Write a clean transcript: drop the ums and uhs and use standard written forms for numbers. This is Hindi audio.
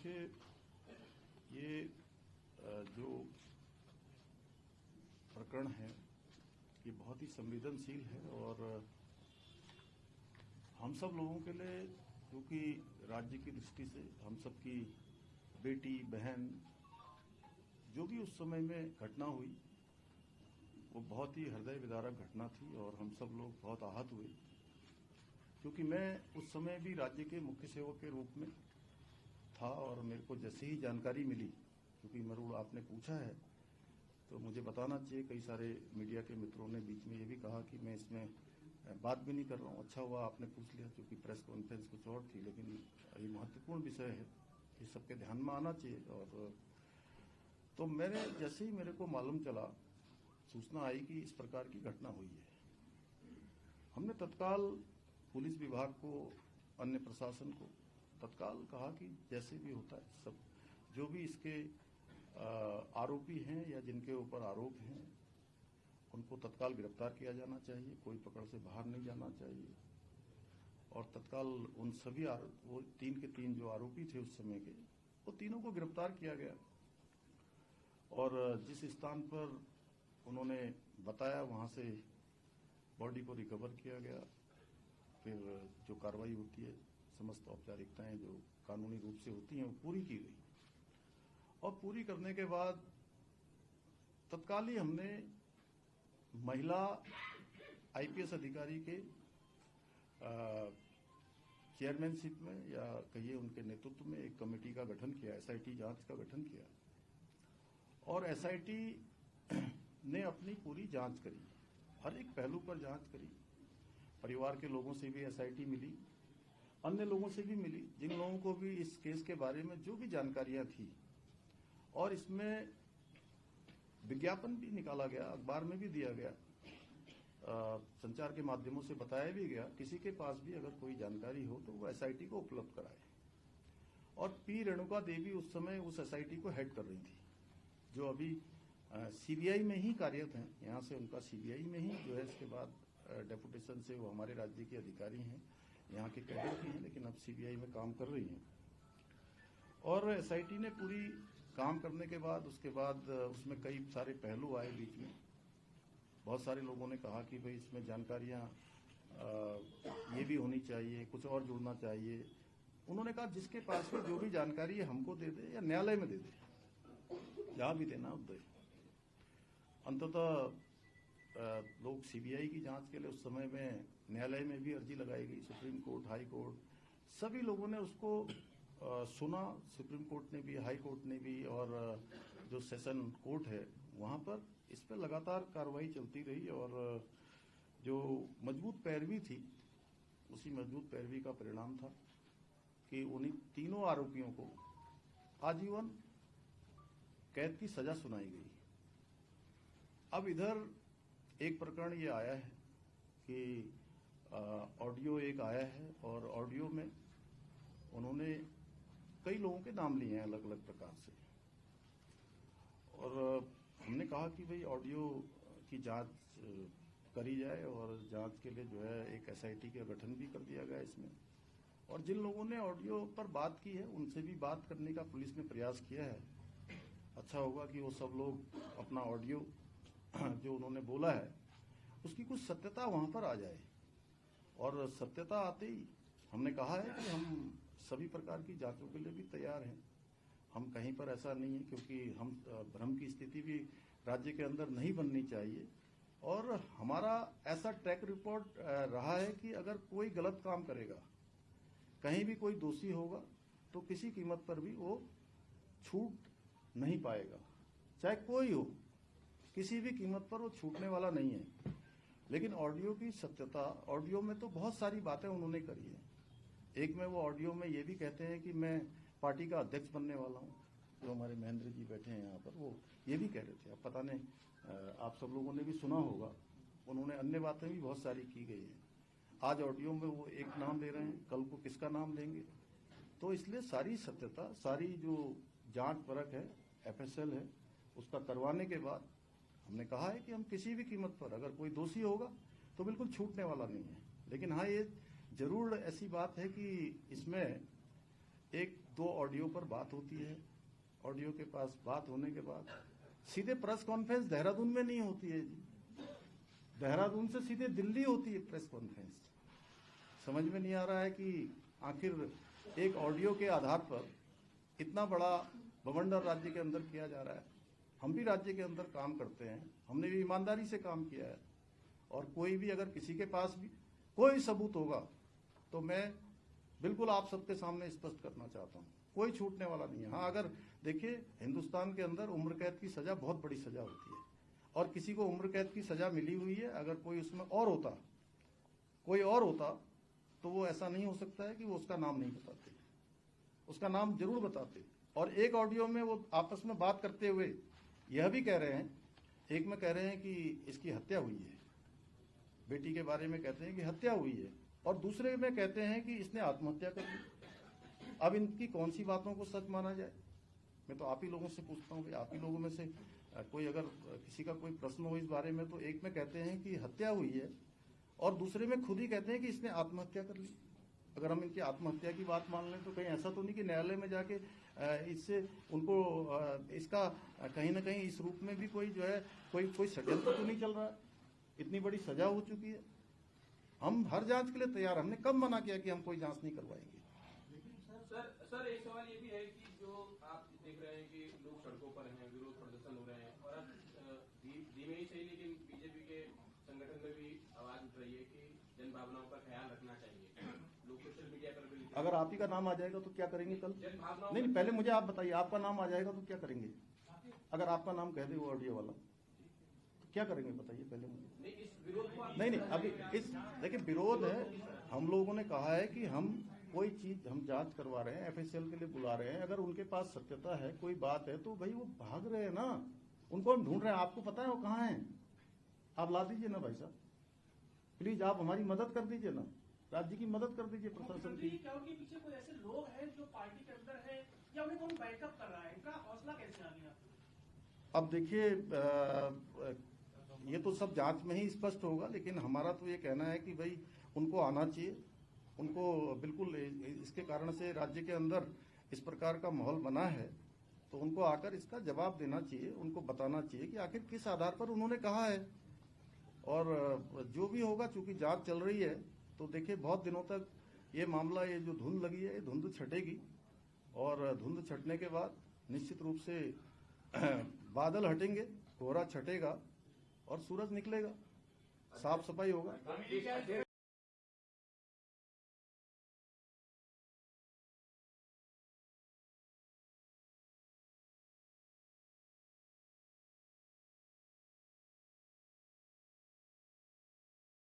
देखिए, ये जो प्रकरण है ये बहुत ही संवेदनशील है और हम सब लोगों के लिए, क्योंकि राज्य की दृष्टि से हम सब की बेटी बहन जो भी उस समय में घटना हुई वो बहुत ही हृदय विदारक घटना थी और हम सब लोग बहुत आहत हुए, क्योंकि मैं उस समय भी राज्य के मुख्य सेवक के रूप में था और मेरे को जैसे ही जानकारी मिली, क्योंकि मरुड़ आपने पूछा है तो मुझे बताना चाहिए। कई सारे मीडिया के मित्रों ने बीच में ये भी कहा कि मैं इसमें बात भी नहीं कर रहा हूँ। अच्छा हुआ आपने पूछ लिया, क्योंकि प्रेस कॉन्फ्रेंस कुछ और थी, लेकिन ये महत्वपूर्ण विषय है, ये सबके ध्यान में आना चाहिए। और तो मैंने जैसे ही मेरे को मालूम चला, सूचना आई कि इस प्रकार की घटना हुई है, हमने तत्काल पुलिस विभाग को, अन्य प्रशासन को तत्काल कहा कि जैसे भी होता है सब जो भी इसके आरोपी हैं या जिनके ऊपर आरोप हैं उनको तत्काल गिरफ्तार किया जाना चाहिए, कोई पकड़ से बाहर नहीं जाना चाहिए। और तत्काल उन सभी वो 3 के 3 जो आरोपी थे उस समय के, वो तीनों को गिरफ्तार किया गया और जिस स्थान पर उन्होंने बताया वहां से बॉडी को रिकवर किया गया। फिर जो कार्रवाई होती है, समस्त औपचारिकताएं जो कानूनी रूप से होती हैं वो पूरी की गई और पूरी करने के बाद तत्काल ही हमने महिला आईपीएस अधिकारी के चेयरमैनशिप में या कहिए उनके नेतृत्व में एक कमेटी का गठन किया, एसआईटी जांच का गठन किया और एसआईटी ने अपनी पूरी जांच करी, हर एक पहलू पर जांच करी। परिवार के लोगों से भी एसआईटी मिली, अन्य लोगों से भी मिली, जिन लोगों को भी इस केस के बारे में जो भी जानकारियां थी, और इसमें विज्ञापन भी निकाला गया, अखबार में भी दिया गया, संचार के माध्यमों से बताया भी गया, किसी के पास भी अगर कोई जानकारी हो तो वो एसआईटी को उपलब्ध कराए। और पी रेणुका देवी उस समय उस एसआईटी को हेड कर रही थी, जो अभी सीबीआई में ही कार्यरत हैं। यहाँ से उनका सीबीआई में ही जो है, इसके बाद डेपुटेशन से वो हमारे राज्य के अधिकारी हैं, यहाँ के कैडर की हैं, लेकिन अब सीबीआई में काम कर रही हैं। और एसआईटी ने पूरी काम करने के बाद उसके बाद उसमें कई सारे पहलू आए बीच में। बहुत सारे लोगों ने कहा कि भाई इसमें जानकारियां ये भी होनी चाहिए, कुछ और जुड़ना चाहिए। उन्होंने कहा जिसके पास में जो भी जानकारी है हमको दे दे या न्यायालय में दे दे, जहां भी देना दे। अंततः लोग सीबीआई की जांच के लिए उस समय में न्यायालय में भी अर्जी लगाई गई, सुप्रीम कोर्ट, हाई कोर्ट, सभी लोगों ने उसको सुना। सुप्रीम कोर्ट ने भी, हाई कोर्ट ने भी, और जो सेशन कोर्ट है वहां पर इस पर लगातार कार्रवाई चलती रही और जो मजबूत पैरवी थी, उसी मजबूत पैरवी का परिणाम था कि उन्हीं तीनों आरोपियों को आजीवन कैद की सजा सुनाई गई। अब इधर एक प्रकरण ये आया है कि ऑडियो एक आया है और ऑडियो में उन्होंने कई लोगों के नाम लिए हैं अलग अलग प्रकार से, और हमने कहा कि भाई ऑडियो की जांच करी जाए और जांच के लिए जो है एक एसआईटी का गठन भी कर दिया गया इसमें। और जिन लोगों ने ऑडियो पर बात की है उनसे भी बात करने का पुलिस ने प्रयास किया है। अच्छा होगा कि वो सब लोग अपना ऑडियो जो उन्होंने बोला है उसकी कुछ सत्यता वहां पर आ जाए, और सत्यता आते ही हमने कहा है कि हम सभी प्रकार की जांचों के लिए भी तैयार हैं। हम कहीं पर ऐसा नहीं है, क्योंकि हम भ्रम की स्थिति भी राज्य के अंदर नहीं बननी चाहिए। और हमारा ऐसा ट्रैक रिपोर्ट रहा है कि अगर कोई गलत काम करेगा, कहीं भी कोई दोषी होगा, तो किसी कीमत पर भी वो छूट नहीं पाएगा, चाहे कोई हो, किसी भी कीमत पर वो छूटने वाला नहीं है। लेकिन ऑडियो की सत्यता, ऑडियो में तो बहुत सारी बातें उन्होंने करी है। एक में वो ऑडियो में ये भी कहते हैं कि मैं पार्टी का अध्यक्ष बनने वाला हूं, जो हमारे महेंद्र जी बैठे हैं यहाँ पर, वो ये भी कह रहे थे। अब पता नहीं, आप सब लोगों ने भी सुना होगा, उन्होंने अन्य बातें भी बहुत सारी की गई हैं। आज ऑडियो में वो एक नाम ले रहे हैं, कल को किसका नाम लेंगे। तो इसलिए सारी सत्यता, सारी जो जांच परख है, एफएसएल है, उसका करवाने के बाद हमने कहा है कि हम किसी भी कीमत पर अगर कोई दोषी होगा तो बिल्कुल छूटने वाला नहीं है। लेकिन हाँ, ये जरूर ऐसी बात है कि इसमें एक दो ऑडियो पर बात होती है, ऑडियो के पास बात होने के बाद सीधे प्रेस कॉन्फ्रेंस देहरादून में नहीं होती है जी, देहरादून से सीधे दिल्ली होती है प्रेस कॉन्फ्रेंस। समझ में नहीं आ रहा है कि आखिर एक ऑडियो के आधार पर इतना बड़ा बवंडर राज्य के अंदर किया जा रहा है। हम भी राज्य के अंदर काम करते हैं, हमने भी ईमानदारी से काम किया है, और कोई भी अगर किसी के पास भी कोई सबूत होगा तो मैं बिल्कुल आप सबके सामने स्पष्ट करना चाहता हूँ, कोई छूटने वाला नहीं है। हाँ, अगर देखिए हिंदुस्तान के अंदर उम्र कैद की सजा बहुत बड़ी सजा होती है, और किसी को उम्र कैद की सजा मिली हुई है, अगर कोई उसमें कोई और होता तो वो ऐसा नहीं हो सकता है कि वो उसका नाम नहीं बताते, उसका नाम जरूर बताते। और एक ऑडियो में वो आपस में बात करते हुए यह भी कह रहे हैं, एक में कह रहे हैं कि इसकी हत्या हुई है, बेटी के बारे में कहते हैं कि हत्या हुई है, और दूसरे में कहते हैं कि इसने आत्महत्या कर ली। अब इनकी कौन सी बातों को सच माना जाए? मैं तो आप ही लोगों से पूछता हूँ, आप ही लोगों में से कोई अगर किसी का कोई प्रश्न हो इस बारे में, तो एक में कहते हैं कि हत्या हुई है और दूसरे में खुद ही कहते हैं कि इसने आत्महत्या कर ली। अगर हम इनकी आत्महत्या की बात मान लें तो कहीं ऐसा तो नहीं कि न्यायालय में जाके इससे उनको इसका कहीं ना कहीं इस रूप में भी कोई जो है कोई षड्यंत्र तो नहीं चल रहा है? इतनी बड़ी सजा हो चुकी है, हम हर जांच के लिए तैयार। हमने कब मना किया कि हम कोई जांच नहीं करवाएंगे? सर एक सवाल ये भी है कि जो आप देख रहे हैं कि लोग सड़कों पर हैं, विरोध प्रदर्शन हो रहे हैं, और अब धीमे ही सही लेकिन बीजेपी के संगठन में भी आवाज उठ रही है कि जन भावनाओं का ख्याल रखना चाहिए। लोग सोशल मीडिया पर भी, अगर आप ही का नाम आ जाएगा तो क्या करेंगे कल? नहीं, पहले मुझे आप बताइए, आपका नाम आ जाएगा तो क्या करेंगे? अगर आपका नाम कह दे वो ऑडियो वाला, क्या करेंगे बताइए पहले मुझे। नहीं, अभी इस देखिए विरोध है, हम लोगों ने कहा है कि हम कोई चीज हम जांच करवा रहे हैं, एफएसएल के लिए बुला रहे हैं, अगर उनके पास सत्यता है, कोई बात है, तो भाई वो भाग रहे हैं ना, उनको हम ढूंढ रहे हैं। आपको पता है वो कहाँ हैं? आप ला दीजिए ना भाई साहब, प्लीज आप हमारी मदद कर दीजिए ना, राज्य की मदद कर दीजिए, प्रशासन की। क्या उनके पीछे कोई ऐसे लोग हैं जो पार्टी के अंदर है या उन्हें कौन बैकअप कर रहा है? इनका हौसला कैसे आ गया? अब देखिए ये तो सब जांच में ही स्पष्ट होगा, लेकिन हमारा तो ये कहना है कि भाई उनको आना चाहिए, उनको बिल्कुल इसके कारण से राज्य के अंदर इस प्रकार का माहौल बना है, तो उनको आकर इसका जवाब देना चाहिए, उनको बताना चाहिए कि आखिर किस आधार पर उन्होंने कहा है। और जो भी होगा, चूंकि जांच चल रही है, तो देखिए बहुत दिनों तक ये मामला, ये जो धुंध लगी है, ये धुंध छटेगी, और धुंध छटने के बाद निश्चित रूप से बादल हटेंगे, कोहरा छटेगा और सूरज निकलेगा, साफ सफाई होगा।